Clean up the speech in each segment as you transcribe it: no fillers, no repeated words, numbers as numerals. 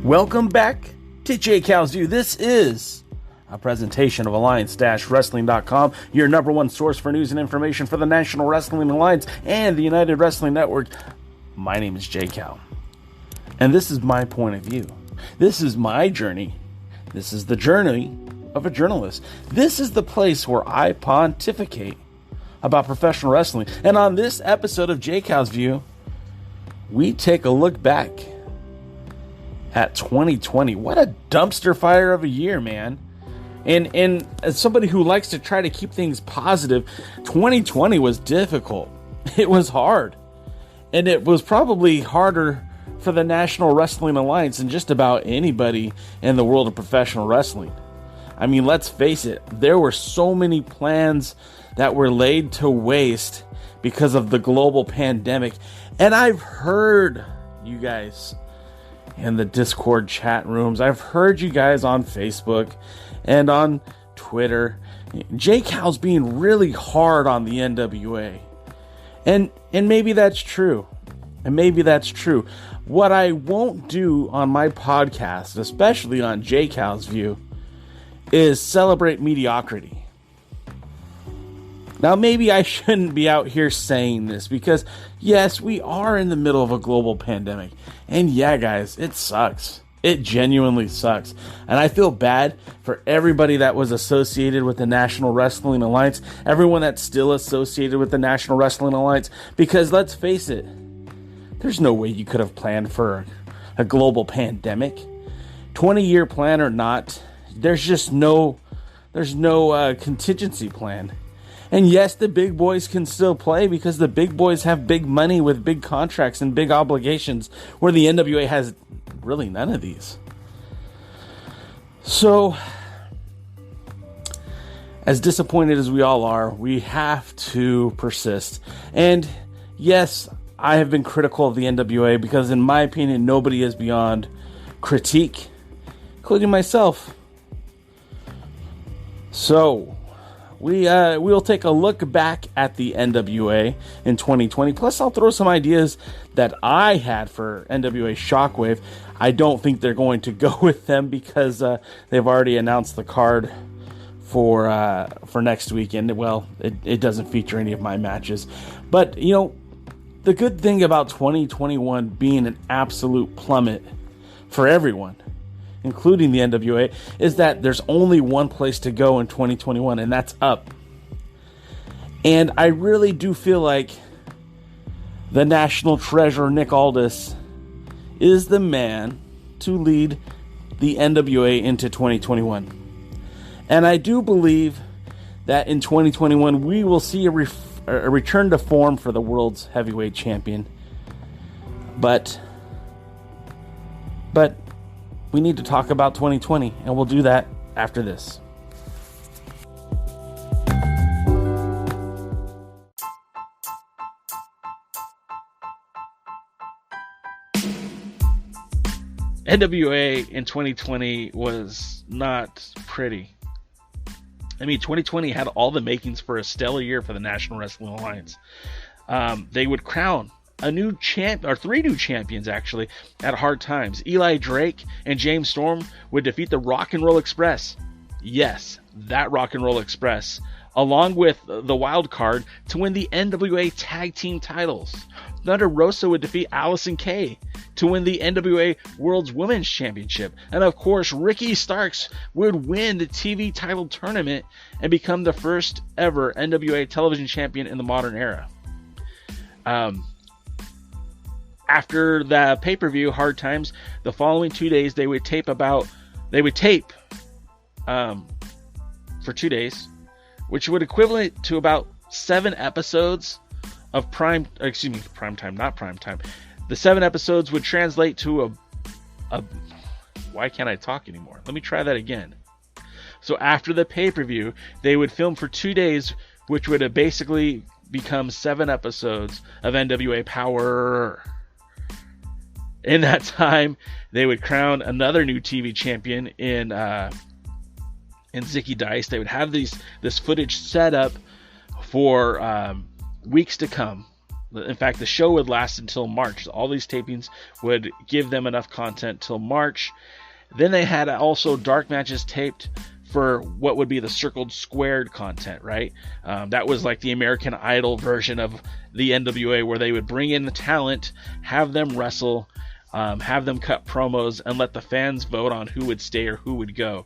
Welcome back to JayCalsView. This is a presentation of Alliance-Wrestling.com, your number one source for news and information for the National Wrestling Alliance and the United Wrestling Network. My name is JayCal, and this is my point of view. This is my journey. This is the journey of a journalist. This is the place where I pontificate about professional wrestling. And on this episode of JayCalsView, we take a look back at 2020. What a dumpster fire of a year, man. And as somebody who likes to try to keep things positive, 2020 was difficult. It was hard. And it was probably harder for the National Wrestling Alliance than just about anybody in the world of professional wrestling. I mean, let's face it, there were so many plans that were laid to waste because of the global pandemic. And I've heard you guys in the Discord chat rooms. I've heard you guys on Facebook and on Twitter. JayCal's being really hard on the NWA. And maybe that's true. And maybe that's true. What I won't do on my podcast, especially on JayCalsView, is celebrate mediocrity. Now, maybe I shouldn't be out here saying this because, yes, we are in the middle of a global pandemic. And yeah, guys, it sucks. It genuinely sucks. And I feel bad for everybody that was associated with the National Wrestling Alliance, everyone that's still associated with the National Wrestling Alliance, because let's face it, there's no way you could have planned for a global pandemic. 20-year plan or not, there's no contingency plan. And yes, the big boys can still play because the big boys have big money with big contracts and big obligations, where the NWA has really none of these. So, as disappointed as we all are, we have to persist. And yes, I have been critical of the NWA because, in my opinion, nobody is beyond critique, including myself. So, we'll take a look back at the NWA in 2020. Plus, I'll throw some ideas that I had for NWA Shockwave. I don't think they're going to go with them because they've already announced the card for next weekend. Well, it doesn't feature any of my matches. But, you know, the good thing about 2021 being an absolute plummet for everyone, including the NWA, is that there's only one place to go in 2021, and that's up. And I really do feel like the national treasure, Nick Aldis, is the man to lead the NWA into 2021. And I do believe that in 2021, we will see a return to form for the world's heavyweight champion. But we need to talk about 2020, and we'll do that after this. NWA in 2020 was not pretty. I mean, 2020 had all the makings for a stellar year for the National Wrestling Alliance. They would crown a new champ, or three new champions actually, at Hard Times. Eli Drake and James Storm would defeat the Rock and Roll Express. Yes, that Rock and Roll Express, along with the wild card to win the NWA Tag Team titles. Thunder Rosa would defeat Allison Kay to win the NWA World's Women's Championship. And of course, Ricky Starks would win the TV title tournament and become the first ever NWA television champion in the modern era. After the pay-per-view, Hard Times, the following 2 days, they would tape for 2 days, which would equivalent to about 7 episodes of prime time. The 7 episodes would translate to why can't I talk anymore? Let me try that again. So after the pay-per-view, they would film for 2 days, which would have basically become 7 episodes of NWA Power. In that time, they would crown another new TV champion in Zicky Dice. They would have this footage set up for weeks to come. In fact, the show would last until March. All these tapings would give them enough content till March. Then they had also dark matches taped for what would be the circled squared content, right? That was like the American Idol version of the NWA, where they would bring in the talent, have them wrestle, have them cut promos, and let the fans vote on who would stay or who would go.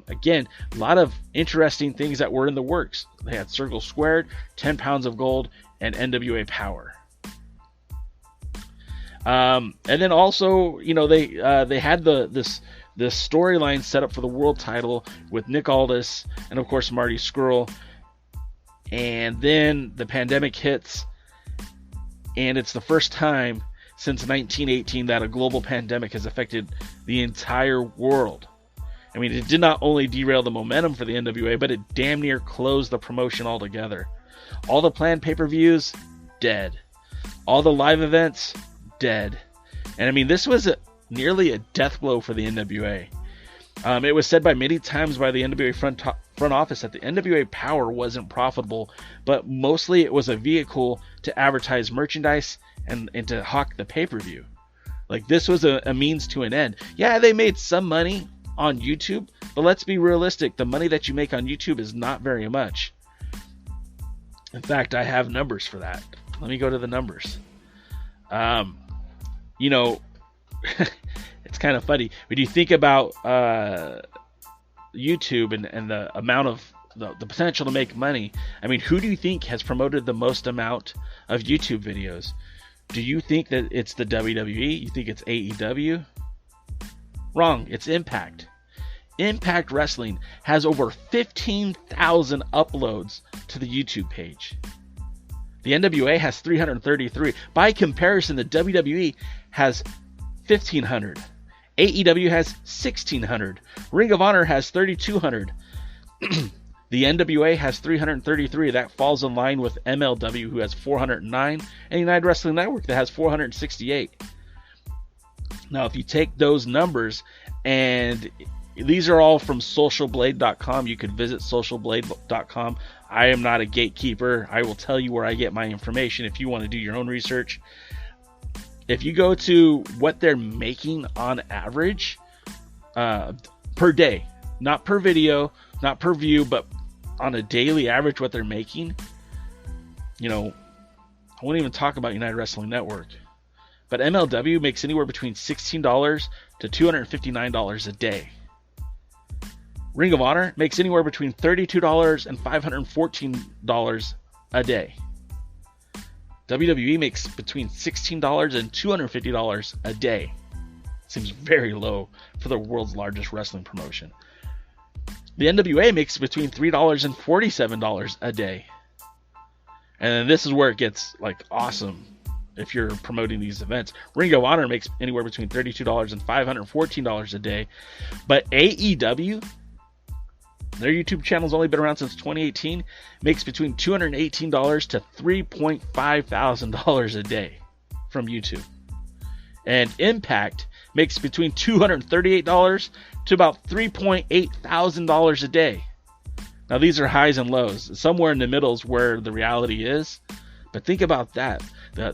Again, a lot of interesting things that were in the works. They had Circle Squared, 10 Pounds of Gold, and NWA Power. And then also, they had this storyline set up for the world title with Nick Aldis and of course Marty Scurll. And then the pandemic hits, and it's the first time since 1918 that a global pandemic has affected the entire world. I mean, it did not only derail the momentum for the NWA, but it damn near closed the promotion altogether. All the planned pay-per-views, dead. All the live events, dead. And I mean, this was nearly a death blow for the NWA. It was said by many times by the NWA front office that the NWA Power wasn't profitable, but mostly it was a vehicle to advertise merchandise and to hawk the pay-per-view. Like, this was a means to an end. Yeah, they made some money on YouTube, but let's be realistic. The money that you make on YouTube is not very much. In fact, I have numbers for that. Let me go to the numbers. It's kind of funny when you think about YouTube and the amount of the potential to make money. I mean, who do you think has promoted the most amount of YouTube videos? Do you think that it's the WWE? You think it's AEW? Wrong. It's Impact. Impact Wrestling has over 15,000 uploads to the YouTube page. The NWA has 333. By comparison, the WWE has 1,500. AEW has 1,600. Ring of Honor has 3,200. The NWA has 333. That falls in line with MLW, who has 409, and United Wrestling Network that has 468. Now, if you take those numbers, and these are all from socialblade.com. You could visit socialblade.com. I am not a gatekeeper. I will tell you where I get my information if you want to do your own research. If you go to what they're making on average per day, not per video, not per view, but on a daily average, what they're making, I won't even talk about United Wrestling Network. But MLW makes anywhere between $16 to $259 a day. Ring of Honor makes anywhere between $32 and $514 a day. WWE makes between $16 and $250 a day. Seems very low for the world's largest wrestling promotion. The NWA makes between $3 and $47 a day. And this is where it gets awesome if you're promoting these events. Ring of Honor makes anywhere between $32 and $514 a day. But AEW, their YouTube channel's only been around since 2018, makes between $218 to $3.5 thousand a day from YouTube. And Impact makes between $238 to about $3.8 thousand a day. Now, these are highs and lows. Somewhere in the middle is where the reality is. But think about that.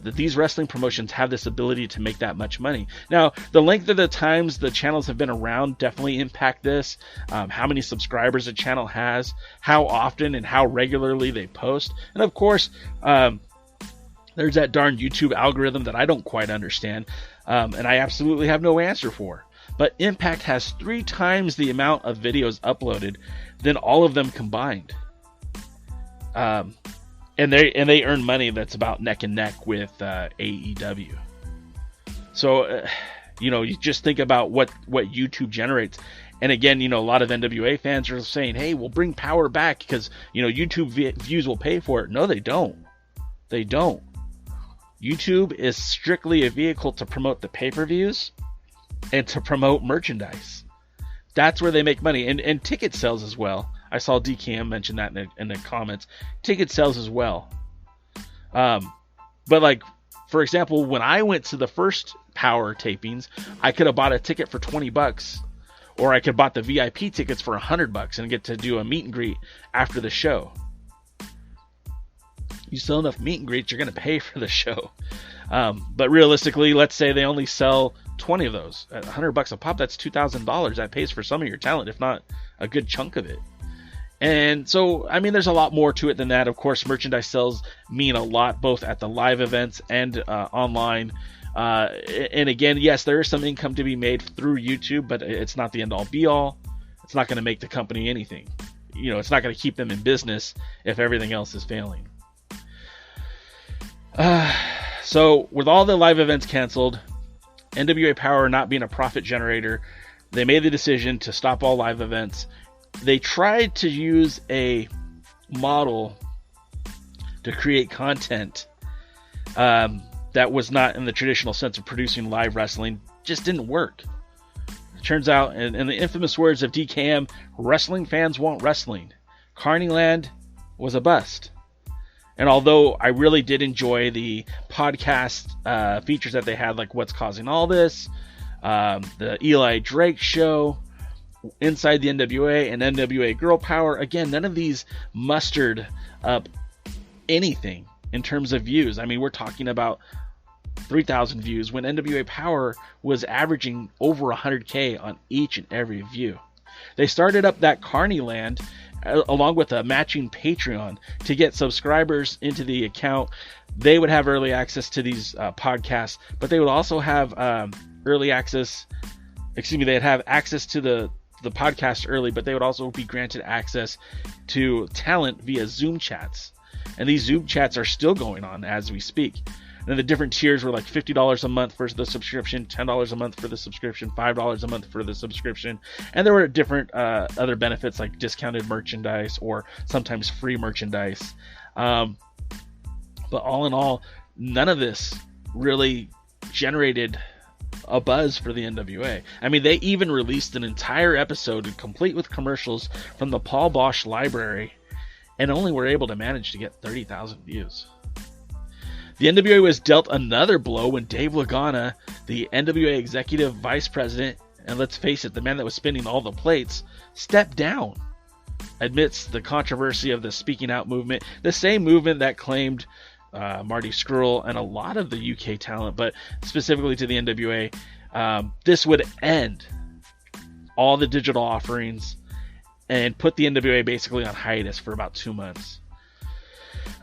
These wrestling promotions have this ability to make that much money. Now, the length of the times the channels have been around definitely impact this. How many subscribers a channel has, how often and how regularly they post. And of course, there's that darn YouTube algorithm that I don't quite understand. And I absolutely have no answer for. But Impact has 3 times the amount of videos uploaded than all of them combined. And they earn money that's about neck and neck with AEW. So, you just think about what YouTube generates. And again, a lot of NWA fans are saying, hey, we'll bring Power back because, YouTube views will pay for it. No, they don't. They don't. YouTube is strictly a vehicle to promote the pay-per-views and to promote merchandise. That's where they make money. And ticket sales as well. I saw DKM mention that in the comments. Ticket sales as well. But for example, when I went to the first Power tapings, I could have bought a ticket for $20, or I could have bought the VIP tickets for $100 and get to do a meet and greet after the show. You sell enough meet and greets, you're going to pay for the show. But realistically, let's say they only sell 20 of those at $100 a pop. That's $2,000. That pays for some of your talent, if not a good chunk of it. And so, I mean, there's a lot more to it than that. Of course, merchandise sales mean a lot, both at the live events and online. And again, yes, there is some income to be made through YouTube, but it's not the end-all be-all. It's not going to make the company anything. You know, it's not going to keep them in business if everything else is failing. So, with all the live events canceled, NWA Power not being a profit generator, they made the decision to stop all live events. They tried to use a model to create content that was not in the traditional sense of producing live wrestling. Just didn't work. It turns out, in the infamous words of DKM, wrestling fans want wrestling. Carneyland was a bust. And although I really did enjoy the podcast features that they had, like What's Causing All This, the Eli Drake Show, Inside the NWA, and NWA Girl Power, again, none of these mustered up anything in terms of views. I mean, we're talking about 3,000 views when NWA Power was averaging over 100K on each and every view. They started up that Carneyland along with a matching Patreon to get subscribers into the account. They would have early access to these podcasts, but they would also have they'd have access to the podcast early, but they would also be granted access to talent via Zoom chats. And these Zoom chats are still going on as we speak. And the different tiers were like $50 a month for the subscription, $10 a month for the subscription, $5 a month for the subscription. And there were different other benefits like discounted merchandise or sometimes free merchandise. But all in all, none of this really generated a buzz for the NWA. I mean, they even released an entire episode complete with commercials from the Paul Bosch library and only were able to manage to get 30,000 views. The NWA was dealt another blow when Dave Lagana, the NWA executive vice president, and let's face it, the man that was spinning all the plates, stepped down amidst the controversy of the speaking out movement, the same movement that claimed Marty Scurll and a lot of the UK talent, but specifically to the NWA, this would end all the digital offerings and put the NWA basically on hiatus for about 2 months.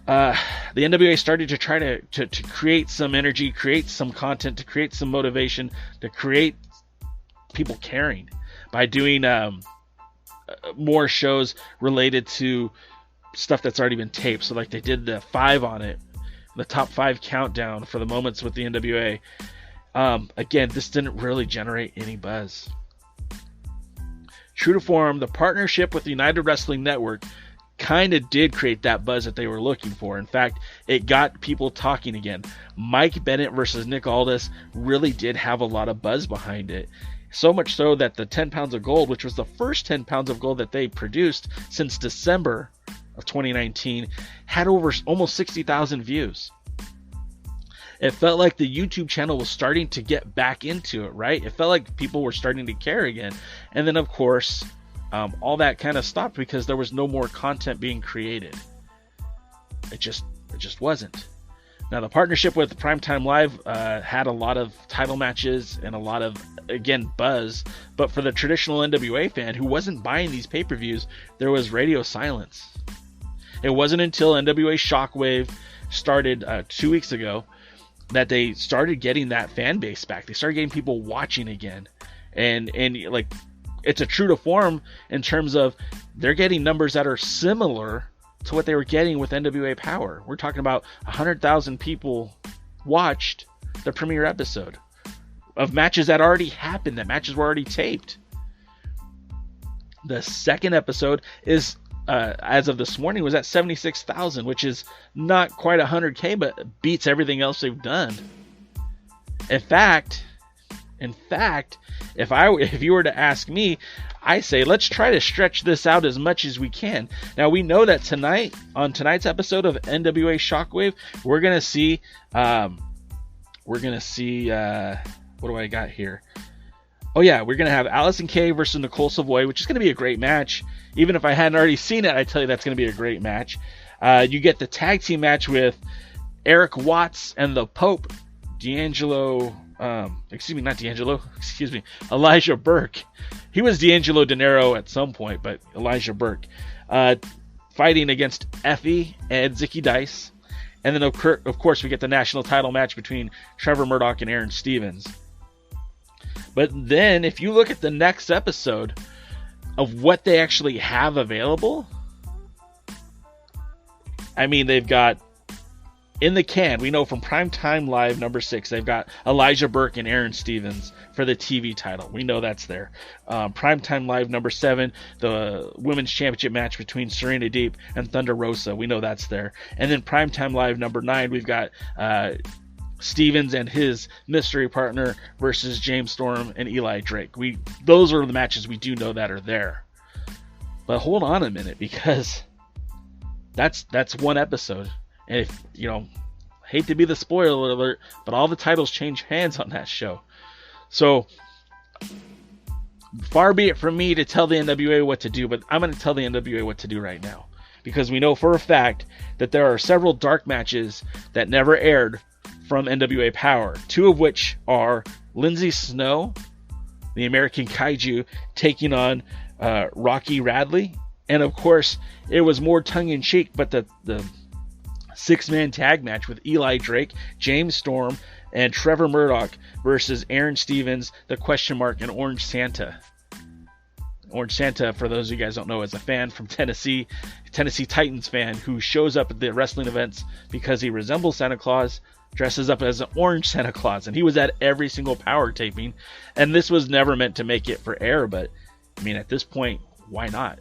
The NWA started to try to create some energy, create some content, to create some motivation, to create people caring by doing more shows related to stuff that's already been taped. So like they did the 5 on it, the top 5 countdown for the moments with the NWA. Again, this didn't really generate any buzz. True to form, the partnership with the United Wrestling Network kind of did create that buzz that they were looking for. In fact, it got people talking again. Mike Bennett versus Nick Aldis really did have a lot of buzz behind it. So much so that the 10 pounds of gold, which was the first 10 pounds of gold that they produced since December of 2019, had over almost 60,000 views. It felt like the YouTube channel was starting to get back into it, right? It felt like people were starting to care again. And then, of course, all that kind of stopped because there was no more content being created. It just wasn't. Now, the partnership with Primetime Live had a lot of title matches and a lot of, again, buzz. But for the traditional NWA fan who wasn't buying these pay-per-views, there was radio silence. It wasn't until NWA Shockwave started 2 weeks ago that they started getting that fan base back. They started getting people watching again. And like, it's a true to form in terms of they're getting numbers that are similar to what they were getting with NWA Power. We're talking about 100,000 people watched the premiere episode of matches that already happened, that matches were already taped. The second episode is, as of this morning, was at 76,000, which is not quite 100K, but beats everything else they've done. In fact, if you were to ask me, I say let's try to stretch this out as much as we can. Now we know that tonight, on tonight's episode of NWA Shockwave, we're gonna see what do I got here? Oh yeah, we're gonna have Allison Kay versus Nicole Savoy, which is gonna be a great match. Even if I hadn't already seen it, I tell you that's gonna be a great match. You get the tag team match with Eric Watts and the Pope, Elijah Burke. He was D'Angelo Dinero at some point, but Elijah Burke. Fighting against Effie and Zicky Dice. And then, of course, we get the national title match between Trevor Murdoch and Aaron Stevens. But then, if you look at the next episode of what they actually have available, I mean, they've got, in the can, we know from Primetime Live number 6, they've got Elijah Burke and Aaron Stevens for the TV title. We know that's there. Primetime Live number 7, the Women's Championship match between Serena Deeb and Thunder Rosa. We know that's there. And then Primetime Live number 9, we've got Stevens and his mystery partner versus James Storm and Eli Drake. Those are the matches we do know that are there. But hold on a minute, because that's one episode. And if, hate to be the spoiler alert, but all the titles change hands on that show. So, far be it from me to tell the NWA what to do, but I'm going to tell the NWA what to do right now. Because we know for a fact that there are several dark matches that never aired from NWA Power. 2 of which are Lindsay Snow, the American Kaiju, taking on Rocky Radley. And of course, it was more tongue-in-cheek, but the 6-man tag match with Eli Drake, James Storm, and Trevor Murdoch versus Aaron Stevens, the Question Mark, and Orange Santa. Orange Santa, for those of you guys don't know, is a fan from Tennessee Titans fan who shows up at the wrestling events because he resembles Santa Claus, dresses up as an orange Santa Claus, and he was at every single Power taping. And this was never meant to make it for air, but I mean, at this point, why not?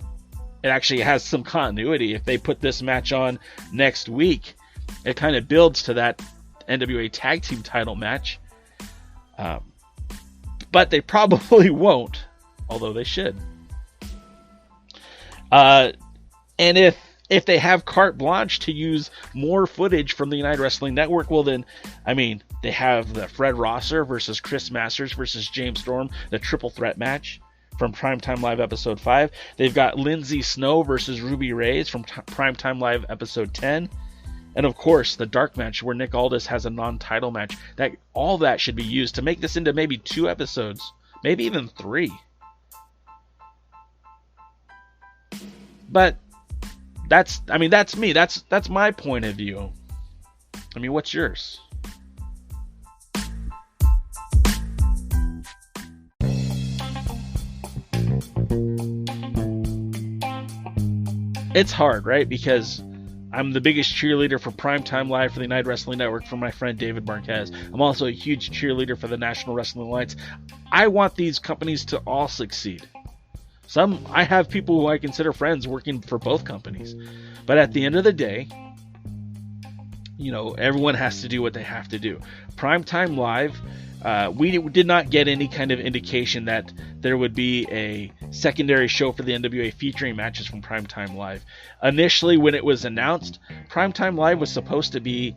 It actually has some continuity. If they put this match on next week, it kind of builds to that NWA Tag Team title match. But they probably won't, although they should. And if they have carte blanche to use more footage from the United Wrestling Network, well then, I mean, they have the Fred Rosser versus Chris Masters versus James Storm, the triple threat match from Primetime Live Episode 5. They've got Lindsay Snow versus Ruby Reyes from Primetime Live Episode 10. And of course, the dark match where Nick Aldis has a non-title match. All that should be used to make this into maybe 2 episodes, maybe even 3. But that's me. That's my point of view. I mean, what's yours? It's hard, right? Because I'm the biggest cheerleader for Primetime Live for the United Wrestling Network for my friend David Marquez. I'm also a huge cheerleader for the National Wrestling Alliance. I want these companies to all succeed. I have people who I consider friends working for both companies. But at the end of the day, everyone has to do what they have to do. Primetime Live, we did not get any kind of indication that there would be a secondary show for the NWA featuring matches from Primetime Live. Initially, when it was announced, Primetime Live was supposed to be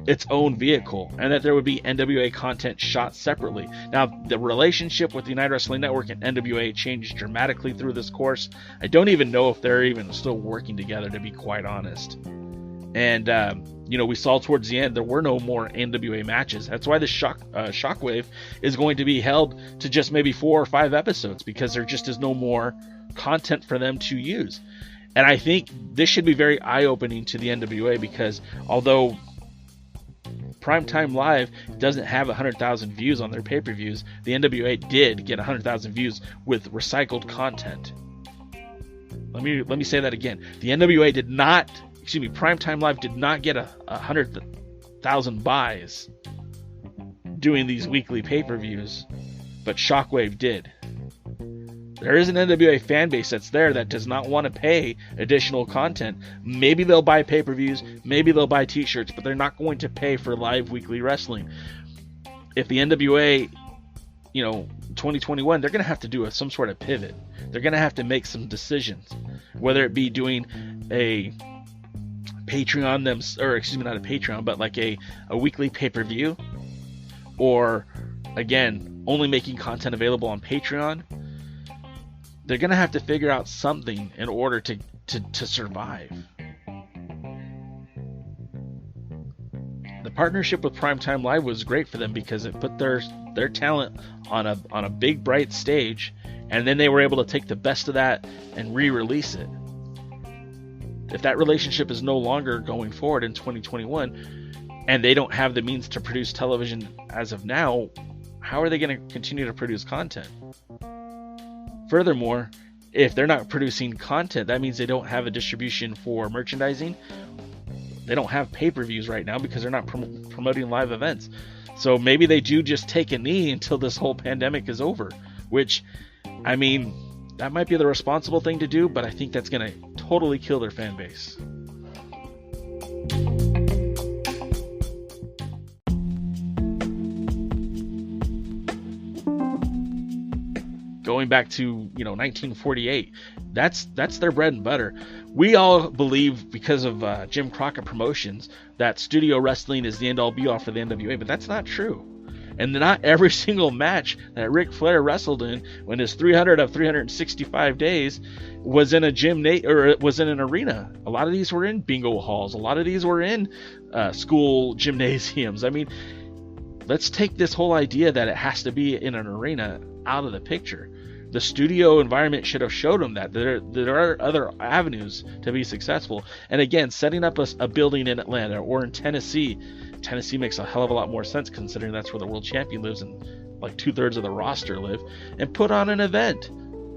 its own vehicle, and that there would be NWA content shot separately. Now, the relationship with the United Wrestling Network and NWA changed dramatically through this course. I don't even know if they're even still working together, to be quite honest. And we saw towards the end there were no more NWA matches. That's why the Shockwave is going to be held to just maybe 4 or 5 episodes, because there just is no more content for them to use. And I think this should be very eye-opening to the NWA, because although Primetime Live doesn't have 100,000 views on their pay-per-views, the NWA did get 100,000 views with recycled content. Let me say that again. The NWA did not. Primetime Live did not get 100,000 buys doing these weekly pay-per-views, but Shockwave did. There is an NWA fan base that's there that does not want to pay additional content. Maybe they'll buy pay-per-views, maybe they'll buy t-shirts, but they're not going to pay for live weekly wrestling. If the NWA, 2021, they're going to have to do some sort of pivot. They're going to have to make some decisions, whether it be doing a Patreon not a Patreon, but like a weekly pay-per-view, or again, only making content available on Patreon. They're gonna have to figure out something in order to survive. the partnership with Primetime Live was great for them because it put their talent on a big bright stage, and then they were able to take the best of that and re-release it. If that relationship is no longer going forward in 2021, and they don't have the means to produce television as of now, how are they going to continue to produce content? Furthermore, if they're not producing content, that means they don't have a distribution for merchandising. They don't have pay-per-views right now because they're not promoting live events. So maybe they do just take a knee until this whole pandemic is over, which, I mean, that might be the responsible thing to do, but I think that's going to totally kill their fan base. Going back to 1948, that's their bread and butter. We all believe, because of Jim Crockett Promotions, that studio wrestling is the end-all be-all for the NWA, but that's not true. And not every single match that Ric Flair wrestled in when his 300 of 365 days was in a or was in an arena. A lot of these were in bingo halls. A lot of these were in school gymnasiums. I mean, let's take this whole idea that it has to be in an arena out of the picture. The studio environment should have showed them that there are other avenues to be successful. And again, setting up a building in Atlanta or in Tennessee makes a hell of a lot more sense, considering that's where the world champion lives and like 2/3 of the roster live. And put on an event.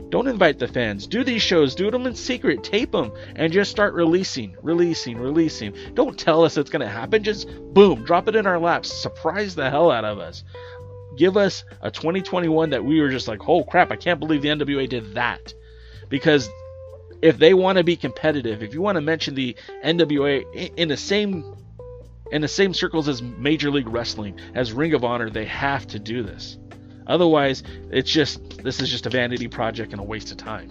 Don't invite the fans. Do these shows. Do them in secret. Tape them and just start releasing. Don't tell us it's going to happen. Just boom, drop it in our laps. Surprise the hell out of us. Give us a 2021 that we were just like, oh crap, I can't believe the NWA did that. Because if they want to be competitive, if you want to mention the NWA in the same circles as Major League Wrestling, as Ring of Honor, they have to do this. Otherwise, this is just a vanity project and a waste of time.